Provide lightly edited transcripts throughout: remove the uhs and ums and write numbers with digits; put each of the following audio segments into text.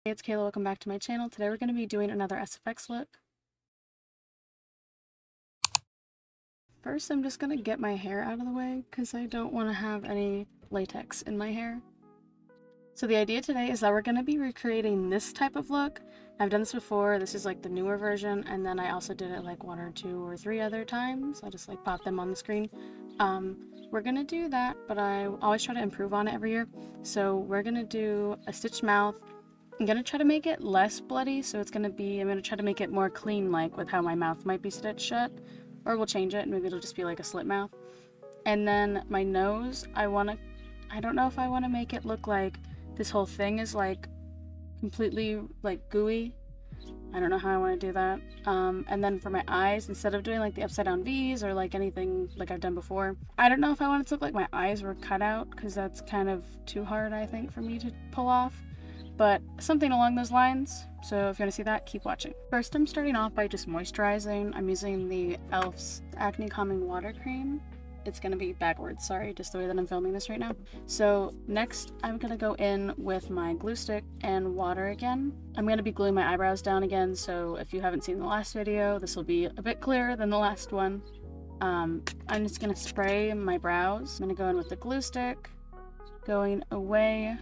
Hey, it's Kayla, welcome back to my channel. Today we're going to be doing another SFX look. First, I'm just going to get my hair out of the way because I don't want to have any latex in my hair. So the idea today is that we're going to be recreating this type of look. I've done this before. This is like the newer version, and then I also did it like 1 or 2 or 3 other times. I just like pop them on the screen. We're going to do that, but I always try to improve on it every year. So we're going to do a stitched mouth. I'm gonna try to make it less bloody, so I'm gonna try to make it more clean, like with how my mouth might be stitched shut, or we'll change it and maybe it'll just be like a slit mouth. And then my nose, I don't know if I want to make it look like this whole thing is like completely like gooey. I don't know how I want to do that. And then for my eyes, instead of doing like the upside down V's or like anything like I've done before, I don't know if I want it to look like my eyes were cut out, because that's kind of too hard, I think, for me to pull off. But something along those lines. So if you want to see that, keep watching. First, I'm starting off by just moisturizing. I'm using the e.l.f.'s Acne Calming Water Cream. It's going to be backwards, sorry, just the way that I'm filming this right now. So next, I'm going to go in with my glue stick and water again. I'm going to be gluing my eyebrows down again, so if you haven't seen the last video, this will be a bit clearer than the last one. I'm just going to spray my brows. I'm going to go in with the glue stick, going away.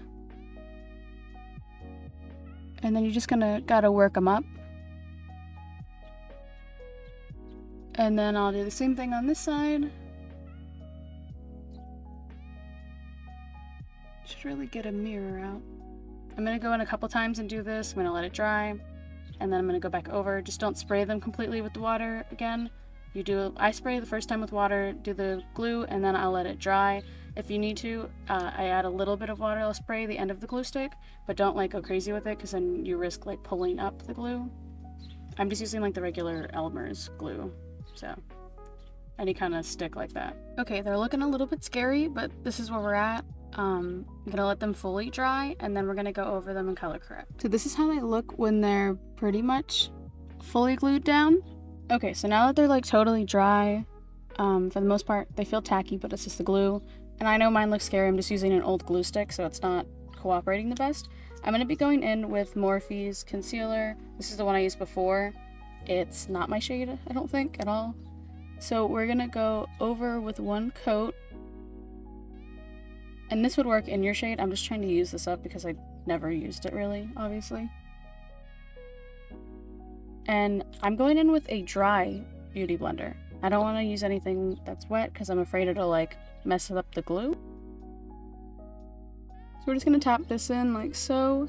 And then you're just gotta work them up. And then I'll do the same thing on this side. Should really get a mirror out. I'm gonna go in a couple times and do this. I'm gonna let it dry. And then I'm gonna go back over. Just don't spray them completely with the water again. I spray the first time with water, do the glue, and then I'll let it dry. If you need to, I add a little bit of water. I'll spray the end of the glue stick, but don't like go crazy with it, because then you risk like pulling up the glue. I'm just using like the regular Elmer's glue, so any kind of stick like that. Okay, they're looking a little bit scary, but this is where we're at. I'm gonna let them fully dry, and then we're gonna go over them and color correct. So this is how they look when they're pretty much fully glued down. Okay, so now that they're like totally dry, for the most part, they feel tacky, but it's just the glue. And I know mine looks scary. I'm just using an old glue stick, so it's not cooperating the best. I'm going to be going in with Morphe's concealer. This is the one I used before. It's not my shade, I don't think, at all. So we're going to go over with one coat. And this would work in your shade. I'm just trying to use this up because I never used it really, obviously. And I'm going in with a dry beauty blender. I don't want to use anything that's wet because I'm afraid it'll like mess up the glue. So we're just going to tap this in like so,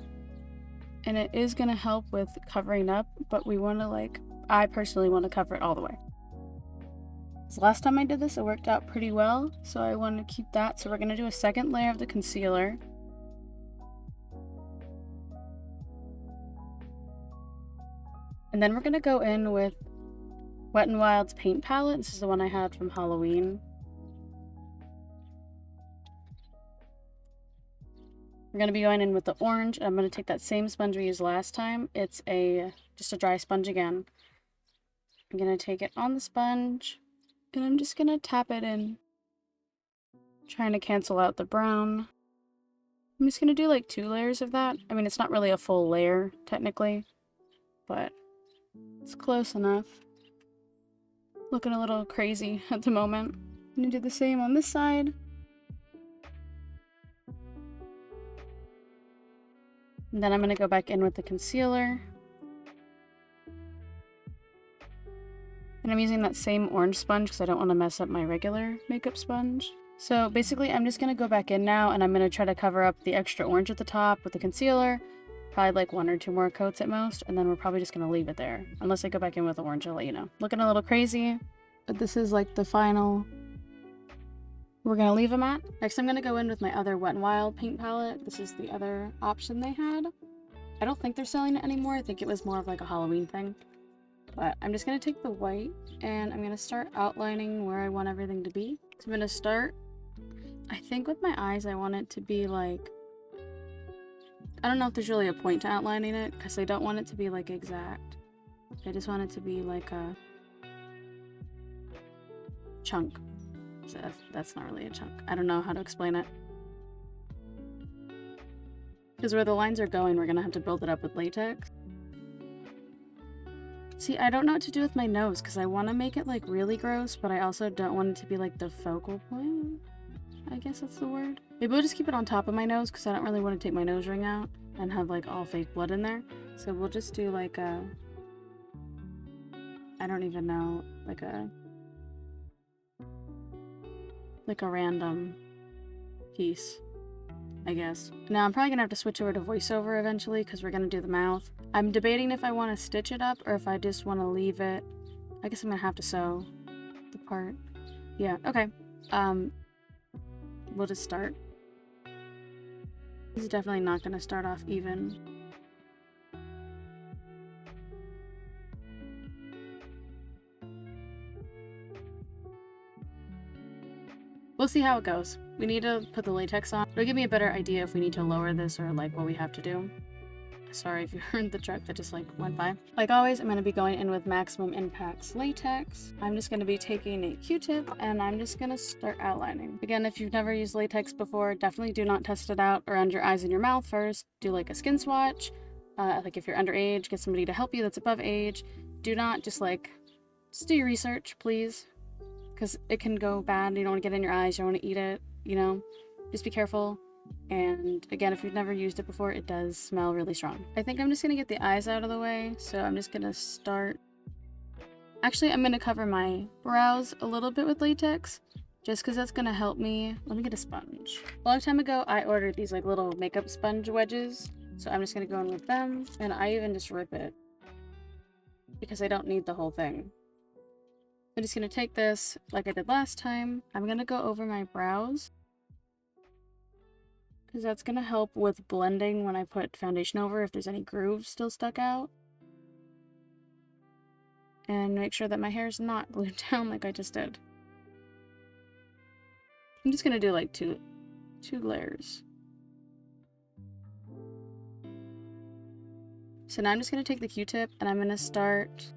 and it is going to help with covering up, but we want to I personally want to cover it all the way. So last time I did this, it worked out pretty well, so I want to keep that. So we're going to do a second layer of the concealer. And then we're going to go in with Wet n Wild's paint palette. This is the one I had from Halloween. We're going to be going in with the orange. I'm going to take that same sponge we used last time. It's just a dry sponge again. I'm going to take it on the sponge, and I'm just going to tap it in, trying to cancel out the brown. I'm just going to do like 2 layers of that. I mean, it's not really a full layer, technically, but it's close enough. Looking a little crazy at the moment. I'm going to do the same on this side. And then I'm going to go back in with the concealer. And I'm using that same orange sponge because I don't want to mess up my regular makeup sponge. So basically I'm just going to go back in now, and I'm going to try to cover up the extra orange at the top with the concealer. Probably like 1 or 2 more coats at most, and then we're probably just going to leave it there. Unless I go back in with orange, I'll let you know. Looking a little crazy, but this is like the final we're going to leave them at. Next, I'm going to go in with my other Wet n Wild paint palette. This is the other option they had. I don't think they're selling it anymore. I think it was more of like a Halloween thing. But I'm just going to take the white, and I'm going to start outlining where I want everything to be. So I'm going to start, I think with my eyes, I want it to be like, I don't know if there's really a point to outlining it, because I don't want it to be like exact. I just want it to be like a chunk. So that's not really a chunk. I don't know how to explain it. Because where the lines are going, we're gonna have to build it up with latex. See, I don't know what to do with my nose because I want to make it like really gross, but I also don't want it to be like the focal point. I guess that's the word. Maybe we'll just keep it on top of my nose because I don't really want to take my nose ring out and have like all fake blood in there. So we'll just do like a, I don't even know, like a random piece, I guess. Now I'm probably gonna have to switch over to voiceover eventually because we're gonna do the mouth. I'm debating if I want to stitch it up or if I just want to leave it. I guess I'm gonna have to sew the part. Yeah, okay. We'll just start. This is definitely not gonna start off even. We'll see how it goes. We need to put the latex on. It'll give me a better idea if we need to lower this or like what we have to do. Sorry if you heard the truck that just like went by. Like always, I'm going to be going in with Maximum Impact's latex. I'm just going to be taking a Q-tip and I'm just going to start outlining. Again, if you've never used latex before, definitely do not test it out around your eyes and your mouth first. Do like a skin swatch. Like if you're underage, get somebody to help you that's above age. Do not just do your research, please. Because it can go bad. You don't want to get in your eyes. You don't want to eat it, you know? Just be careful. And again, if you've never used it before, it does smell really strong. I think I'm just gonna get the eyes out of the way, so I'm just gonna start. Actually, I'm gonna cover my brows a little bit with latex, just because that's gonna help me. Let me get a sponge. A long time ago, I ordered these like little makeup sponge wedges, so I'm just gonna go in with them, and I even just rip it because I don't need the whole thing. I'm just gonna take this like I did last time. I'm gonna go over my brows, because that's going to help with blending when I put foundation over if there's any grooves still stuck out. And make sure that my hair is not glued down like I just did. I'm just going to do like two layers. So now I'm just going to take the Q-tip and I'm going to start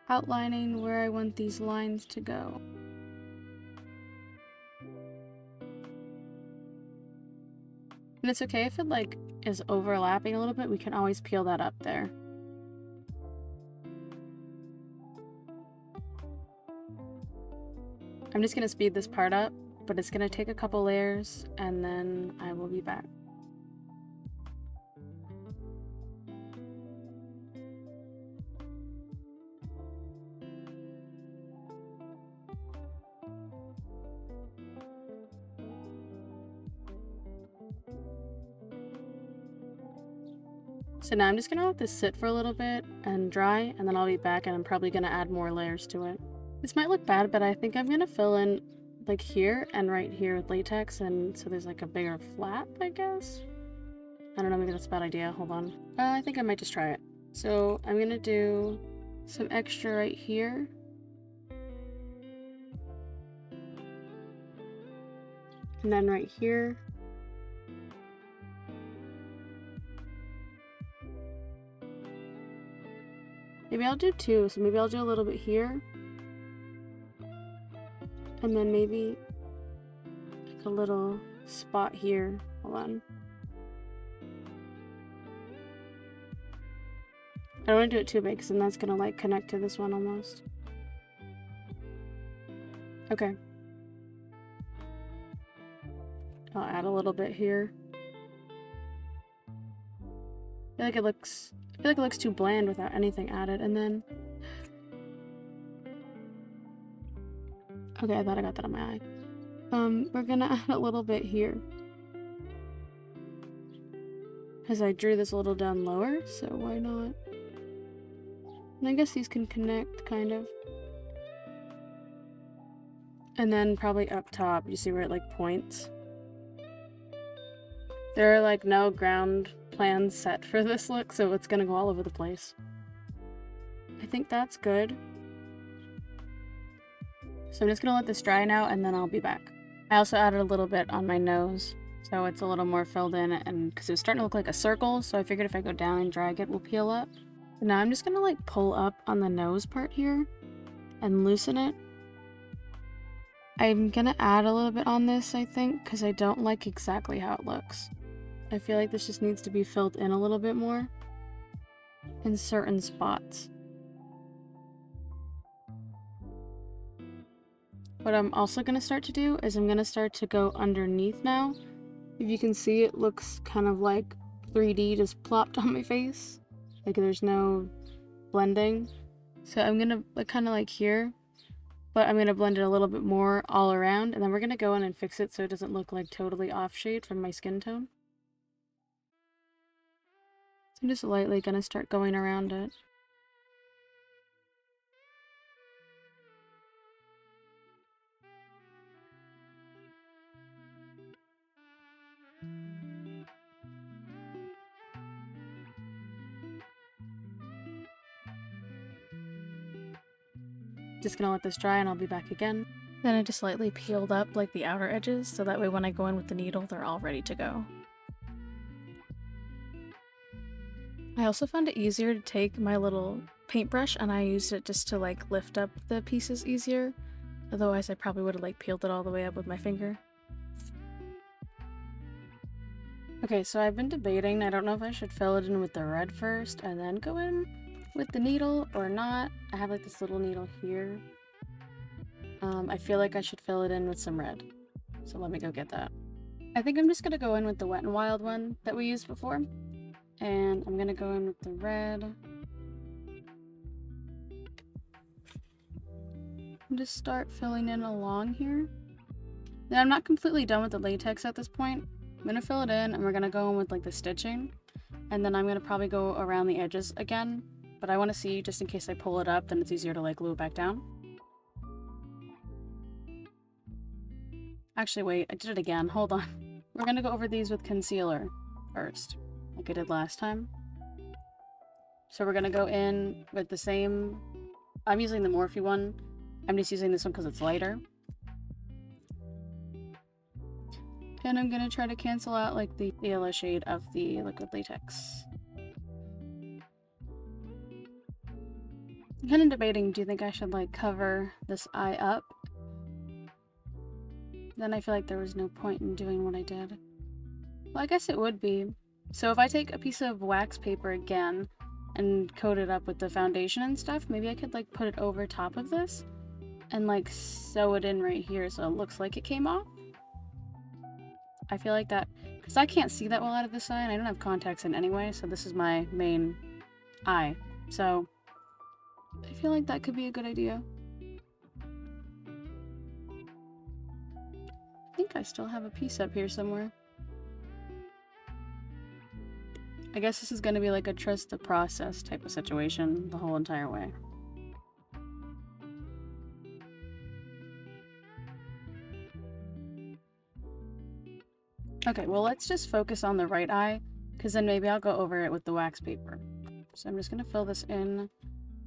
outlining where I want these lines to go. And it's okay if it like is overlapping a little bit, we can always peel that up there. I'm just gonna speed this part up, but it's gonna take a couple layers and then I will be back. So now I'm just gonna let this sit for a little bit and dry, and then I'll be back and I'm probably gonna add more layers to it. This might look bad, but I think I'm gonna fill in like here and right here with latex, and so there's like a bigger flap, I guess? I don't know, maybe that's a bad idea. Hold on. I think I might just try it. So I'm gonna do some extra right here. And then right here. Maybe I'll do two, so maybe I'll do a little bit here. And then maybe like a little spot here. Hold on. I don't want to do it too big because then that's gonna like connect to this one almost. Okay. I'll add a little bit here. I feel like it looks too bland without anything added, and then okay, I thought I got that on my eye. We're gonna add a little bit here. Because I drew this a little down lower, so why not? And I guess these can connect, kind of. And then probably up top, you see where it like points? There are like no ground plans set for this look, so it's gonna go all over the place. I think that's good. So I'm just gonna let this dry now and then I'll be back. I also added a little bit on my nose, so it's a little more filled in, and because it was starting to look like a circle, so I figured if I go down and drag it, will peel up. So now I'm just gonna like pull up on the nose part here and loosen it. I'm gonna add a little bit on this, I think, because I don't like exactly how it looks. I feel like this just needs to be filled in a little bit more in certain spots. What I'm also gonna start to do is I'm gonna start to go underneath now. If you can see, it looks kind of like 3D just plopped on my face. Like there's no blending. So I'm gonna kind of like here, but I'm gonna blend it a little bit more all around, and then we're gonna go in and fix it so it doesn't look like totally off shade from my skin tone. So I'm just lightly gonna start going around it. Just gonna let this dry and I'll be back again. Then I just lightly peeled up like the outer edges so that way when I go in with the needle they're all ready to go. I also found it easier to take my little paintbrush and I used it just to like lift up the pieces easier. Otherwise I probably would have like peeled it all the way up with my finger. Okay, so I've been debating. I don't know if I should fill it in with the red first and then go in with the needle or not. I have like this little needle here. I feel like I should fill it in with some red. So let me go get that. I think I'm just gonna go in with the Wet n Wild one that we used before. And I'm gonna go in with the red. And just start filling in along here. Now I'm not completely done with the latex at this point. I'm gonna fill it in and we're gonna go in with like the stitching. And then I'm gonna probably go around the edges again. But I wanna see, just in case I pull it up, then it's easier to like glue it back down. Actually, wait, I did it again. Hold on. We're gonna go over these with concealer first, like I did last time. So we're gonna go in with the same... I'm using the Morphe one. I'm just using this one because it's lighter. And I'm gonna try to cancel out like the yellow shade of the liquid latex. I'm kind of debating, do you think I should like cover this eye up? Then I feel like there was no point in doing what I did. Well, I guess it would be. So if I take a piece of wax paper again and coat it up with the foundation and stuff, maybe I could like put it over top of this and like sew it in right here so it looks like it came off. I feel like that, because I can't see that well out of this eye and I don't have contacts in anyway, so this is my main eye. So I feel like that could be a good idea. I think I still have a piece up here somewhere. I guess this is going to be like a trust the process type of situation the whole entire way. Okay, well let's just focus on the right eye, because then maybe I'll go over it with the wax paper. So I'm just going to fill this in,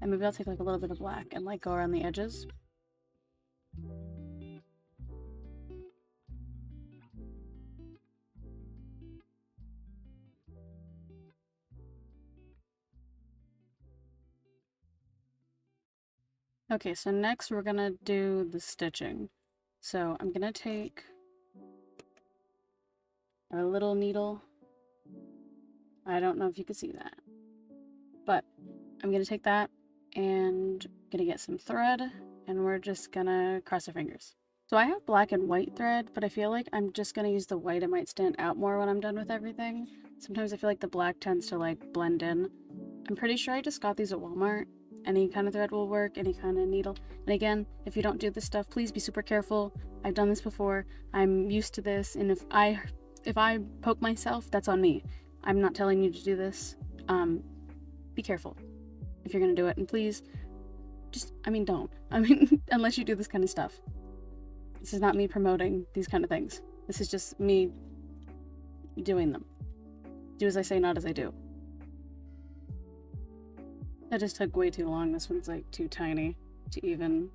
and maybe I'll take like a little bit of black and like go around the edges. Okay, so next we're gonna do the stitching. So I'm gonna take a little needle. I don't know if you can see that, but I'm gonna take that and gonna get some thread, and we're just gonna cross our fingers. So I have black and white thread, but I feel like I'm just gonna use the white. It might stand out more when I'm done with everything. Sometimes I feel like the black tends to like blend in. I'm pretty sure I just got these at Walmart. Any kind of thread will work, any kind of needle. And again, if you don't do this stuff, please be super careful. I've done this before. I'm used to this, and if I poke myself, that's on me. I'm not telling you to do this. Be careful if you're gonna do it, and please, just, don't. Unless you do this kind of stuff. This is not me promoting these kind of things. This is just me doing them. Do as I say, not as I do. That just took way too long. This one's like too tiny to even...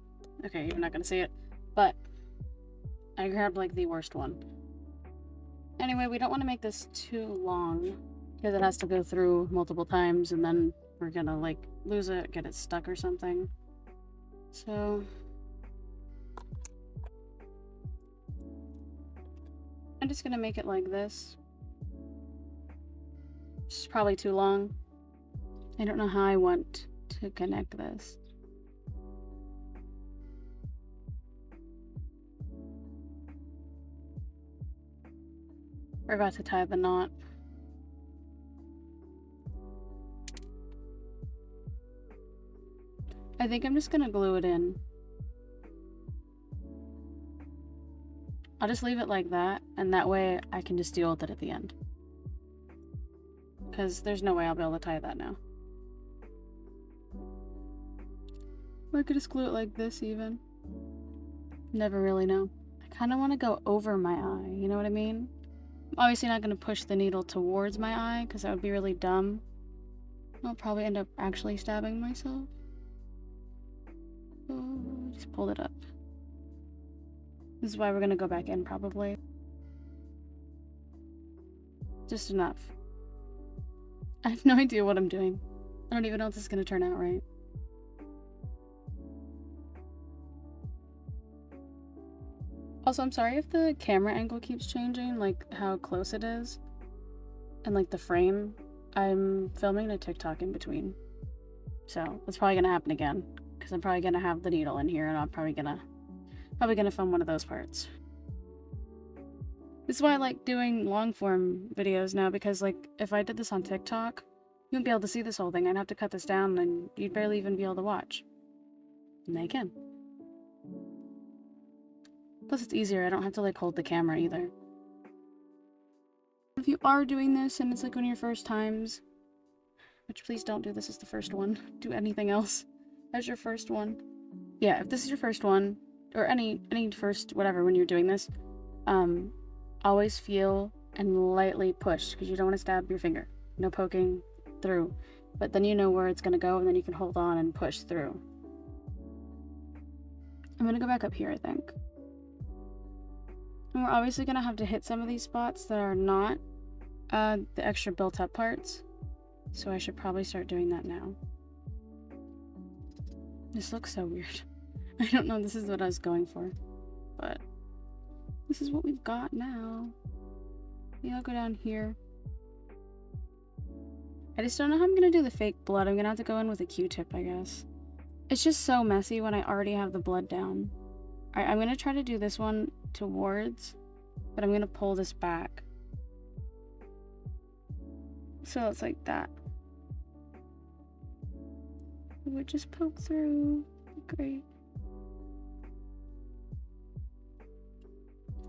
Okay, you're not gonna see it. But I grabbed like the worst one. Anyway, we don't want to make this too long because it has to go through multiple times and then we're gonna like lose it, get it stuck or something. So I'm just gonna make it like this. This is probably too long. I don't know how I want to connect this. We're about to tie the knot. I think I'm just gonna glue it in. I'll just leave it like that, and that way I can just deal with it at the end. Because there's no way I'll be able to tie that now. Or I could just glue it like this even. Never really know. I kind of want to go over my eye, you know what I mean? I'm obviously not going to push the needle towards my eye, because that would be really dumb. I'll probably end up actually stabbing myself. Oh, just pulled it up. This is why we're going to go back in, probably. Just enough. I have no idea what I'm doing. I don't even know if this is going to turn out right. Also, I'm sorry if the camera angle keeps changing, like how close it is. And like the frame. I'm filming a TikTok in between. So, that's probably going to happen again. Because I'm probably going to have the needle in here and I'm probably gonna film one of those parts. This is why I like doing long form videos now, because like if I did this on TikTok, you wouldn't be able to see this whole thing. I'd have to cut this down and you'd barely even be able to watch. And they can. Plus it's easier, I don't have to like hold the camera either. If you are doing this and it's like one of your first times, which please don't do this as the first one. Do anything else as your first one. Yeah, if this is your first one, or any first whatever when you're doing this, always feel and lightly push, because you don't want to stab your finger. No poking through. But then you know where it's going to go, and then you can hold on and push through. I'm going to go back up here, I think. And we're obviously going to have to hit some of these spots that are not the extra built up parts. So I should probably start doing that now. This looks so weird. I don't know if this is what I was going for, but this is what we've got now. Yeah, I'll go down here. I just don't know how I'm gonna do the fake blood. I'm gonna have to go in with a Q-tip, I guess. It's just so messy when I already have the blood down. Alright, I'm gonna try to do this one towards, but I'm gonna pull this back. So it's like that. It would just poke through. Great.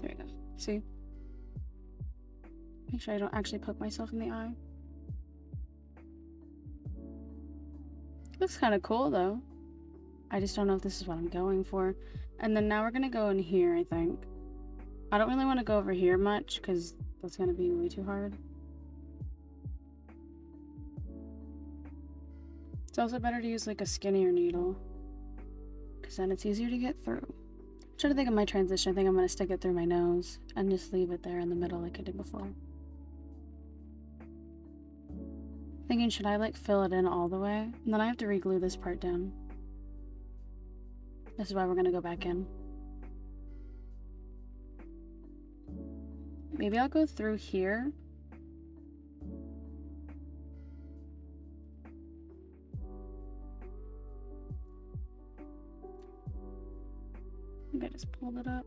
There we go. See? Make sure I don't actually poke myself in the eye. Looks kind of cool though. I just don't know if this is what I'm going for. And then now we're gonna go in here, I think. I don't really want to go over here much because that's gonna be way too hard. It's also better to use like a skinnier needle, because then it's easier to get through. I'm trying to think of my transition. I think I'm going to stick it through my nose and just leave it there in the middle like I did before. Thinking, should I like fill it in all the way? And then I have to re-glue this part down. This is why we're going to go back in. Maybe I'll go through here. I think I just pulled it up.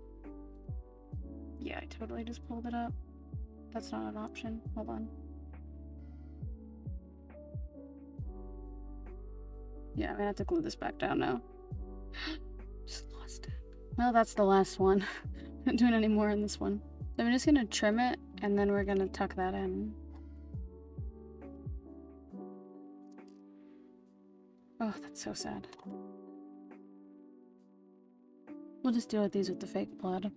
Yeah, I totally just pulled it up. That's not an option. Hold on. Yeah, I'm gonna have to glue this back down now. Just lost it. Well, that's the last one. I'm not doing any more in this one. So I'm just gonna trim it, and then we're gonna tuck that in. Oh, that's so sad. We'll just deal with these with the fake blood.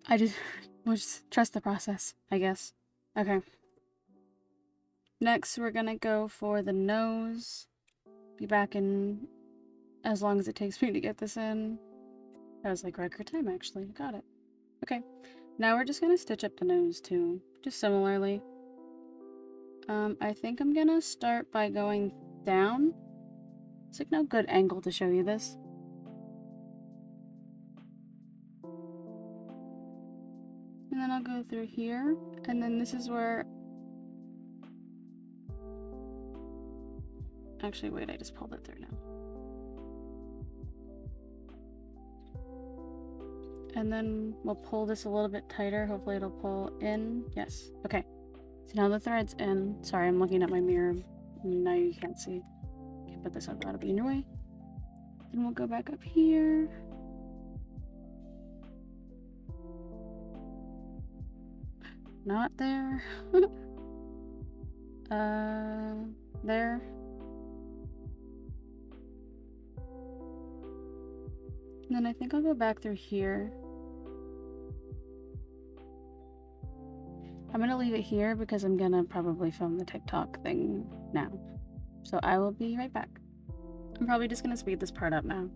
We'll just trust the process, I guess. Okay. Next, we're gonna go for the nose. Be back in as long as it takes me to get this in. That was like record time, actually. Got it. Okay. Now we're just gonna stitch up the nose, too. Just similarly. I think I'm gonna start by going down. It's like no good angle to show you this. And then I'll go through here, and then this is where... Actually, wait, I just pulled it through now. And then we'll pull this a little bit tighter. Hopefully it'll pull in. Yes. Okay. So now the thread's in. Sorry, I'm looking at my mirror. Now you can't see. Can't put this up. That'll be in your way. Then we'll go back up here. Not there. There. And then I think I'll go back through here. I'm gonna leave it here because I'm gonna probably film the TikTok thing now. So I will be right back. I'm probably just gonna speed this part up now.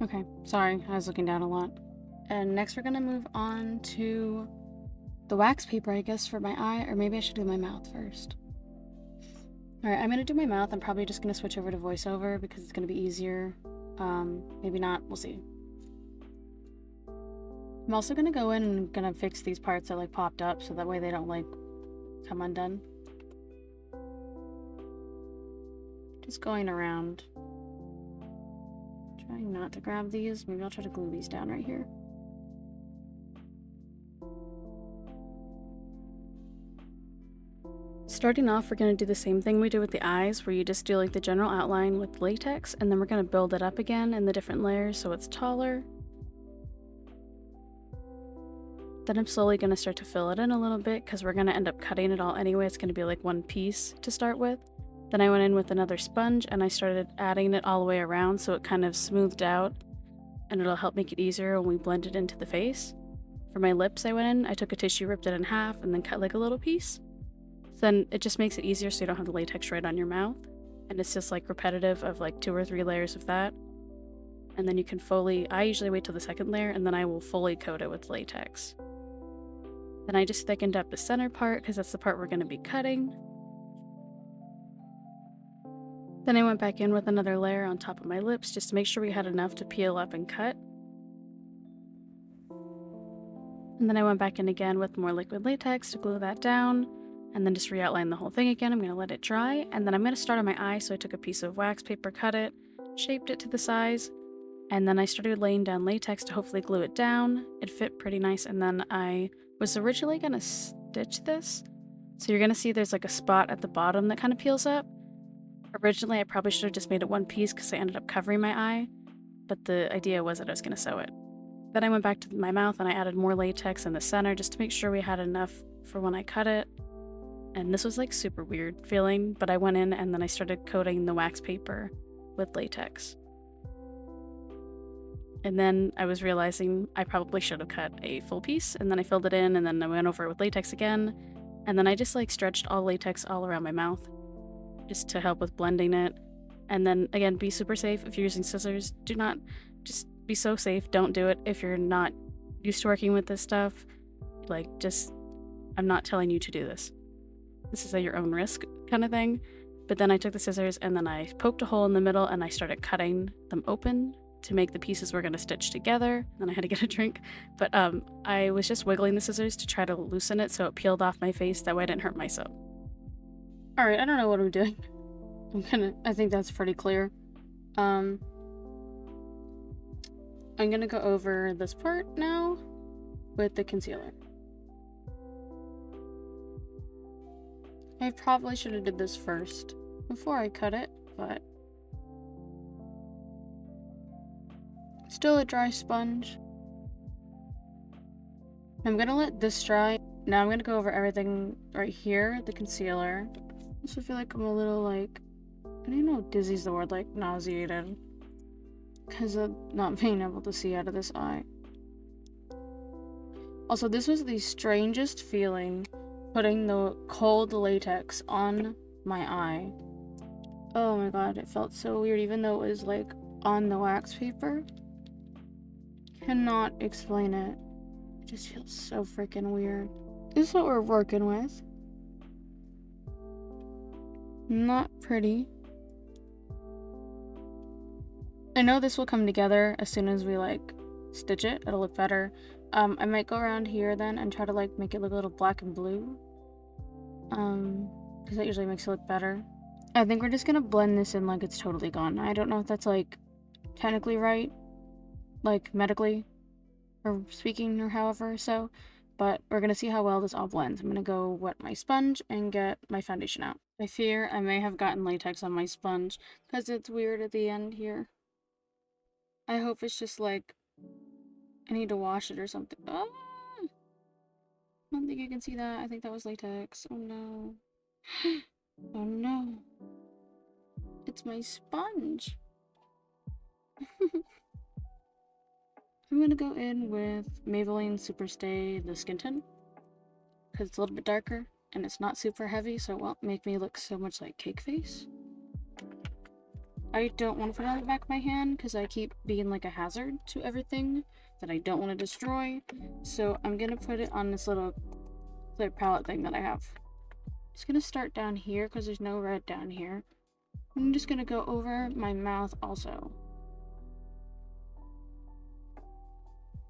Okay, sorry, I was looking down a lot. And next we're gonna move on to the wax paper, I guess, for my eye, or maybe I should do my mouth first. Alright, I'm gonna do my mouth. I'm probably just gonna switch over to voiceover because it's gonna be easier. Maybe not, we'll see. I'm also gonna go in and gonna fix these parts that like popped up so that way they don't like come undone. Just going around. Trying not to grab these. Maybe I'll try to glue these down right here. Starting off, we're going to do the same thing we did with the eyes, where you just do like the general outline with latex, and then we're going to build it up again in the different layers so it's taller. Then I'm slowly going to start to fill it in a little bit because we're going to end up cutting it all anyway. It's going to be like one piece to start with. Then I went in with another sponge and I started adding it all the way around so it kind of smoothed out, and it'll help make it easier when we blend it into the face. For my lips, I went in, I took a tissue, ripped it in half, and then cut like a little piece. So then it just makes it easier so you don't have the latex right on your mouth. And it's just like repetitive of like 2 or 3 layers of that. And then you can fully, I usually wait till the second layer and then I will fully coat it with latex. Then I just thickened up the center part because that's the part we're going to be cutting. Then I went back in with another layer on top of my lips just to make sure we had enough to peel up and cut. And then I went back in again with more liquid latex to glue that down, and then just re-outline the whole thing again. I'm going to let it dry, and then I'm going to start on my eye, so I took a piece of wax paper, cut it, shaped it to the size, and then I started laying down latex to hopefully glue it down. It fit pretty nice, and then I was originally going to stitch this. So you're going to see there's like a spot at the bottom that kind of peels up. Originally, I probably should have just made it one piece because I ended up covering my eye, but the idea was that I was going to sew it. Then I went back to my mouth and I added more latex in the center just to make sure we had enough for when I cut it. And this was like super weird feeling, but I went in and then I started coating the wax paper with latex. And then I was realizing I probably should have cut a full piece, and then I filled it in, and then I went over it with latex again, and then I just like stretched all latex all around my mouth just to help with blending it. And then again, be super safe if you're using scissors. Do not, just be so safe. Don't do it if you're not used to working with this stuff. Like, just, I'm not telling you to do this. This is at your own risk kind of thing. But then I took the scissors and then I poked a hole in the middle and I started cutting them open to make the pieces we're going to stitch together. Then I had to get a drink. But I was just wiggling the scissors to try to loosen it so it peeled off my face. That way I didn't hurt myself. Alright, I don't know what I'm doing. I think that's pretty clear. I'm gonna go over this part now with the concealer. I probably should have did this first before I cut it, but still a dry sponge. I'm gonna let this dry. Now I'm gonna go over everything right here, the concealer. I also feel like I'm a little like, I don't know, dizzy's the word, like nauseated because of not being able to see out of this eye. Also, this was the strangest feeling, putting the cold latex on my eye. Oh my god, it felt so weird, even though it was like on the wax paper. cannot explain it. It just feels so freaking weird. This is what we're working with. Not pretty. I know this will come together as soon as we like stitch it. It'll look better. I might go around here then and try to like make it look a little black and blue. Because that usually makes it look better. I think we're just gonna blend this in like it's totally gone. I don't know if that's like technically right, like medically or speaking or however so, but we're gonna see how well this all blends. I'm gonna go wet my sponge and get my foundation out. I fear I may have gotten latex on my sponge because it's weird at the end here. I hope it's just like I need to wash it or something. Oh! I don't think you can see that. I think that was latex. Oh no. Oh no. It's my sponge. I'm gonna go in with Maybelline Superstay the Skin Tint because it's a little bit darker and it's not super heavy, so it won't make me look so much like cake face. I don't want to put it on the back of my hand because I keep being like a hazard to everything that I don't want to destroy. So I'm gonna put it on this little clear palette thing that I have. Just gonna start down here because there's no red down here. I'm just gonna go over my mouth also.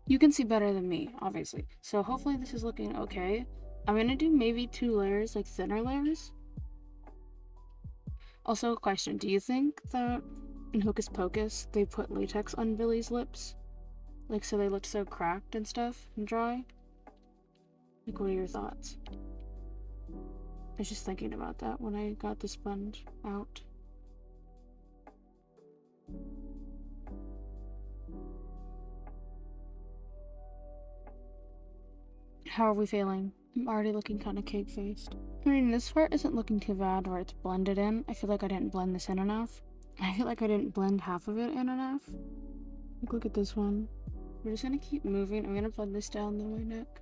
You can see better than me, obviously. So hopefully this is looking okay. I'm gonna do maybe 2 layers, like thinner layers. Also a question, do you think that in Hocus Pocus they put latex on Billy's lips? Like so they looked so cracked and stuff and dry? Like what are your thoughts? I was just thinking about that when I got the sponge out. How are we feeling? I'm already looking kind of cake-faced. I mean, this part isn't looking too bad where it's blended in. I feel like I didn't blend this in enough. I feel like I didn't blend half of it in enough. Like, look at this one. We're just gonna keep moving. I'm gonna blend this down through my neck.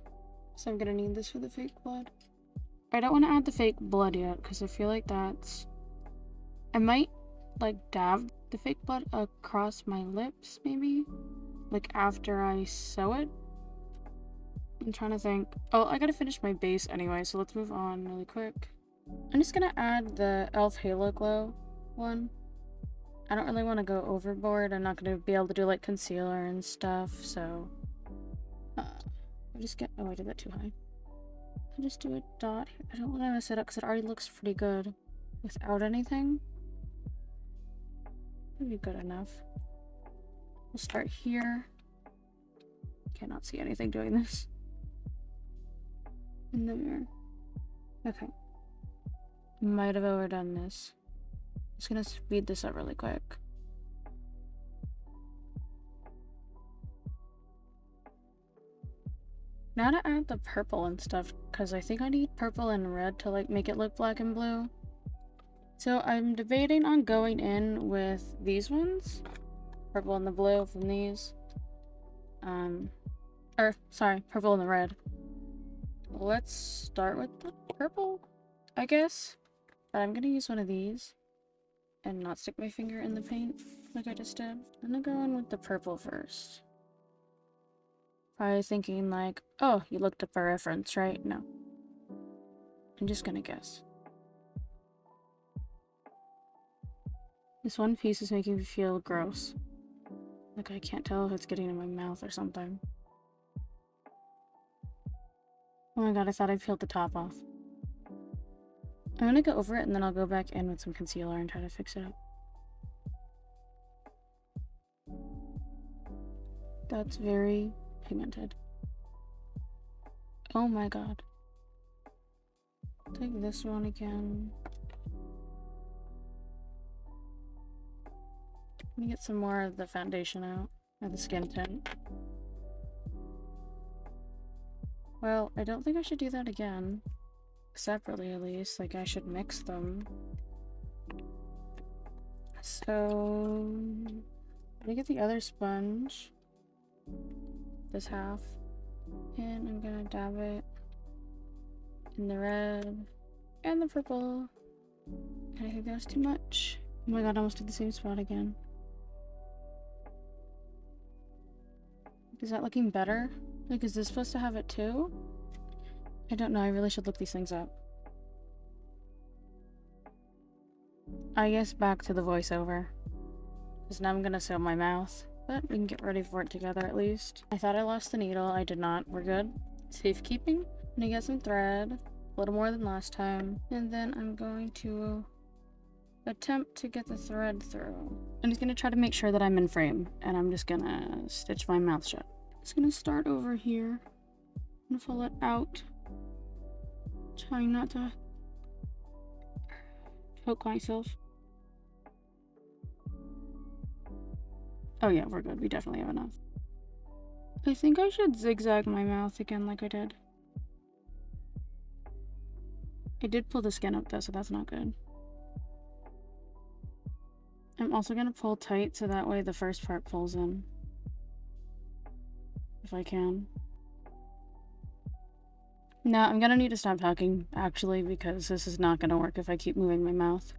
So I'm gonna need this for the fake blood. I don't want to add the fake blood yet because I feel like that's... I might, like, dab the fake blood across my lips, maybe? Like, after I sew it? I'm trying to think. Oh, I gotta finish my base anyway, so let's move on really quick. I'm just gonna add the e.l.f. Halo Glow one. I don't really want to go overboard. I'm not gonna be able to do like concealer and stuff, so... I just get... Oh, I did that too high. I'll just do a dot here. I don't want to mess it up because it already looks pretty good without anything. That'd be good enough. We'll start here. Cannot see anything doing this. In the mirror. Okay. Might have overdone this. Just gonna speed this up really quick. Now to add the purple and stuff, because I think I need purple and red to like make it look black and blue. So I'm debating on going in with these ones. Purple and the blue from these. Sorry, purple and the red. Let's start with the purple, I guess. But I'm gonna use one of these and not stick my finger in the paint like I just did. I'm gonna go in with the purple first. Probably thinking like, oh, you looked up a reference, right? No. I'm just gonna guess. This one piece is making me feel gross. Like I can't tell if it's getting in my mouth or something. Oh my god, I thought I peeled the top off. I'm gonna go over it and then I'll go back in with some concealer and try to fix it up. That's very pigmented. Oh my god. Take this one again. Let me get some more of the foundation out, or the skin tint. Well, I don't think I should do that again. Separately, at least. Like, I should mix them. So... let me get the other sponge. This half. And I'm gonna dab it in the red and the purple. And I think that was too much. Oh my god, I almost did the same spot again. Is that looking better? Like, is this supposed to have it too? I don't know, I really should look these things up. I guess back to the voiceover. Because now I'm gonna sew my mouth. But we can get ready for it together at least. I thought I lost the needle. I did not. We're good. Safekeeping. I'm gonna get some thread. A little more than last time. And then I'm going to attempt to get the thread through. I'm just gonna try to make sure that I'm in frame. And I'm just gonna stitch my mouth shut. Just gonna start over here. I'm gonna pull it out. Trying not to choke myself. Oh yeah, we're good. We definitely have enough. I think I should zigzag my mouth again like I did. I did pull the skin up though, so that's not good. I'm also gonna pull tight so that way the first part pulls in. If I can. No, I'm gonna need to stop talking, actually, because this is not gonna work if I keep moving my mouth.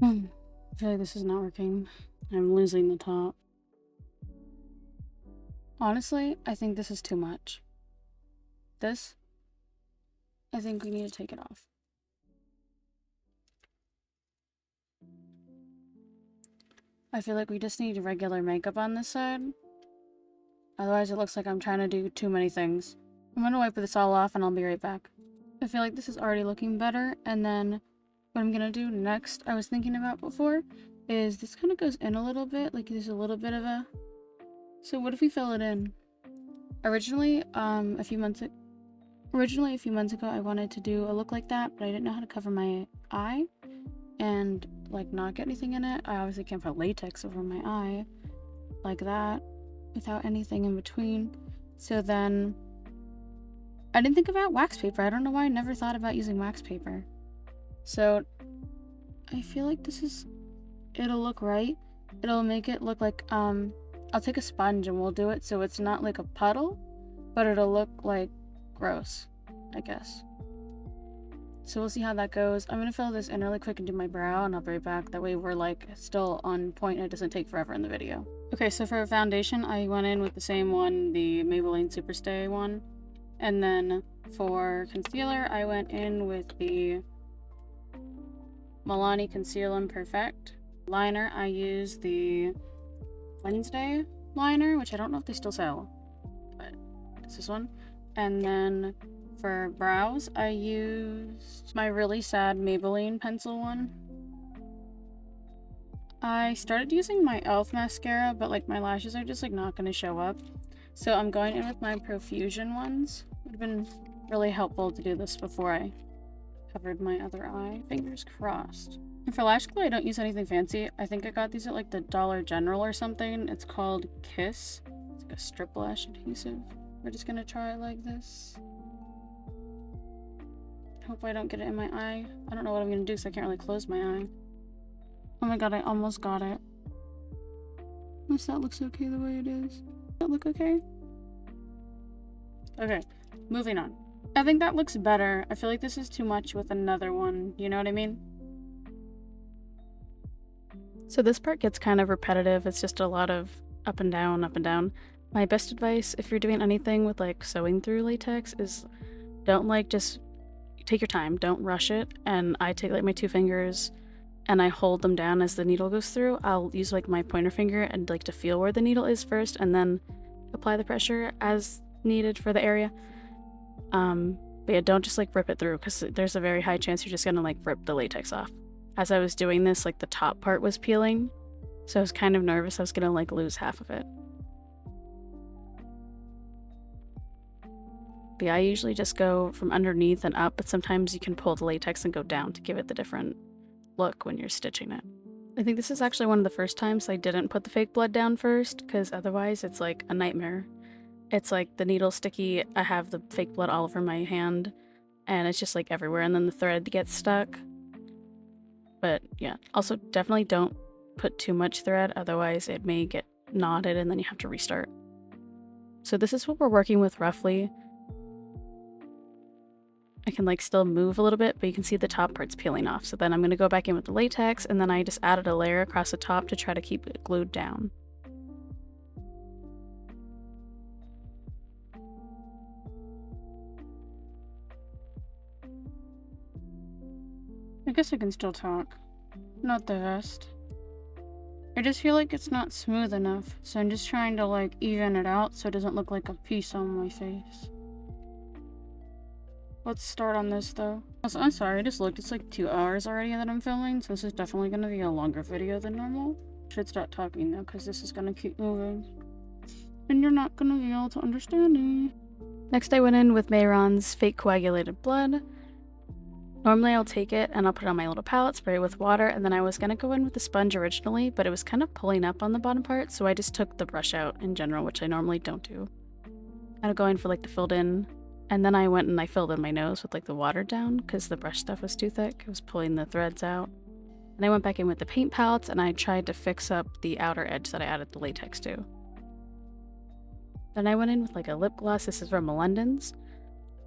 I feel like this is not working. I'm losing the top. Honestly, I think this is too much. This, I think we need to take it off. I feel like we just need regular makeup on this side. Otherwise it looks like I'm trying to do too many things. I'm gonna wipe this all off and I'll be right back. I feel like this is already looking better, and then what I'm gonna do next, I was thinking about before, is this kind of goes in a little bit, like there's a little bit of a... So what if we fill it in? Originally, a few months ago, I wanted to do a look like that, but I didn't know how to cover my eye and like not get anything in it. I obviously can't put latex over my eye like that without anything in between. So then I didn't think about wax paper. I don't know why I never thought about using wax paper. So I feel like it'll look right. It'll make it look like, I'll take a sponge and we'll do it so it's not like a puddle, but it'll look like gross, I guess. So we'll see how that goes. I'm gonna fill this in really quick and do my brow, and I'll be right back. That way we're like still on point and it doesn't take forever in the video. Okay, so for a foundation, I went in with the same one, the Maybelline Superstay one. And then for concealer, I went in with the Milani Conceal Perfect. Liner, I used the Wednesday liner, which I don't know if they still sell, but it's this one. And then for brows, I used my really sad Maybelline pencil one. I started using my e.l.f. mascara, but like my lashes are just like not going to show up. So I'm going in with my Profusion ones. It would have been really helpful to do this before I covered my other eye. Fingers crossed. And for lash glue, I don't use anything fancy. I think I got these at like the Dollar General or something. It's called Kiss. It's like a strip lash adhesive. We're just gonna try it like this. Hope I don't get it in my eye. I don't know what I'm gonna do because I can't really close my eye. Oh my god, I almost got it. Unless that looks okay the way it is. Does that look okay? Okay, moving on. I think that looks better. I feel like this is too much with another one. You know what I mean? So this part gets kind of repetitive. It's just a lot of up and down, up and down. My best advice if you're doing anything with like sewing through latex is don't like just take your time. Don't rush it. And I take like my 2 fingers and I hold them down as the needle goes through. I'll use like my pointer finger and like to feel where the needle is first and then apply the pressure as needed for the area. But yeah, don't just like rip it through because there's a very high chance you're just gonna like rip the latex off. As I was doing this, like the top part was peeling, so I was kind of nervous I was gonna like lose half of it. But yeah, I usually just go from underneath and up, but sometimes you can pull the latex and go down to give it the different look when you're stitching it. I think this is actually one of the first times I didn't put the fake blood down first, because otherwise it's like a nightmare. It's like the needle sticky, I have the fake blood all over my hand, and it's just like everywhere, and then the thread gets stuck. But yeah, also definitely don't put too much thread, otherwise it may get knotted and then you have to restart. So this is what we're working with roughly. I can like still move a little bit, but you can see the top part's peeling off. So then I'm going to go back in with the latex, and then I just added a layer across the top to try to keep it glued down. I guess I can still talk. Not the best. I just feel like it's not smooth enough, so I'm just trying to like even it out so it doesn't look like a piece on my face. Let's start on this though. Also, I'm sorry, I just looked. It's like 2 hours already that I'm filming, so this is definitely going to be a longer video than normal. Should stop talking though, because this is going to keep moving. And you're not going to be able to understand me. Next I went in with Mayron's fake coagulated blood. Normally I'll take it and I'll put it on my little palette, spray it with water, and then I was going to go in with the sponge originally, but it was kind of pulling up on the bottom part, so I just took the brush out in general, which I normally don't do. I'd go in for like the filled in, and then I went and I filled in my nose with like the water down because the brush stuff was too thick. It was pulling the threads out. And I went back in with the paint palettes and I tried to fix up the outer edge that I added the latex to. Then I went in with like a lip gloss. This is from London's.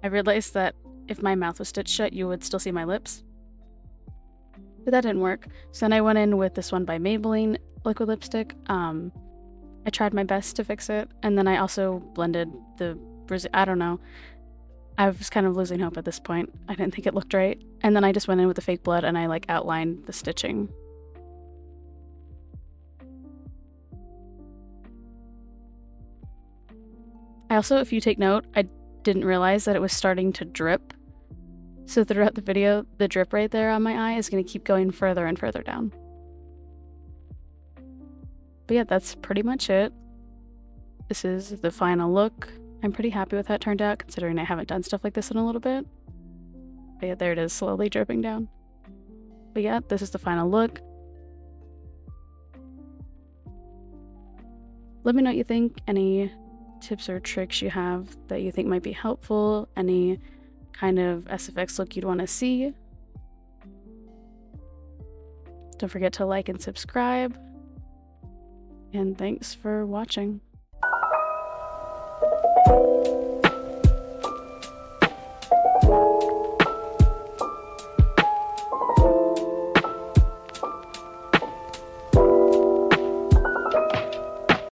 I realized that if my mouth was stitched shut, you would still see my lips. But that didn't work. So then I went in with this one by Maybelline liquid lipstick. I tried my best to fix it. And then I also blended the Bruising. I don't know. I was kind of losing hope at this point. I didn't think it looked right. And then I just went in with the fake blood and I like outlined the stitching. I also, if you take note, I didn't realize that it was starting to drip. So throughout the video, the drip right there on my eye is going to keep going further and further down. But yeah, that's pretty much it. This is the final look. I'm pretty happy with how it turned out, considering I haven't done stuff like this in a little bit. But yeah, there it is, slowly dripping down. But yeah, this is the final look. Let me know what you think, any tips or tricks you have that you think might be helpful, any kind of SFX look you'd want to see. Don't forget to like and subscribe. And thanks for watching.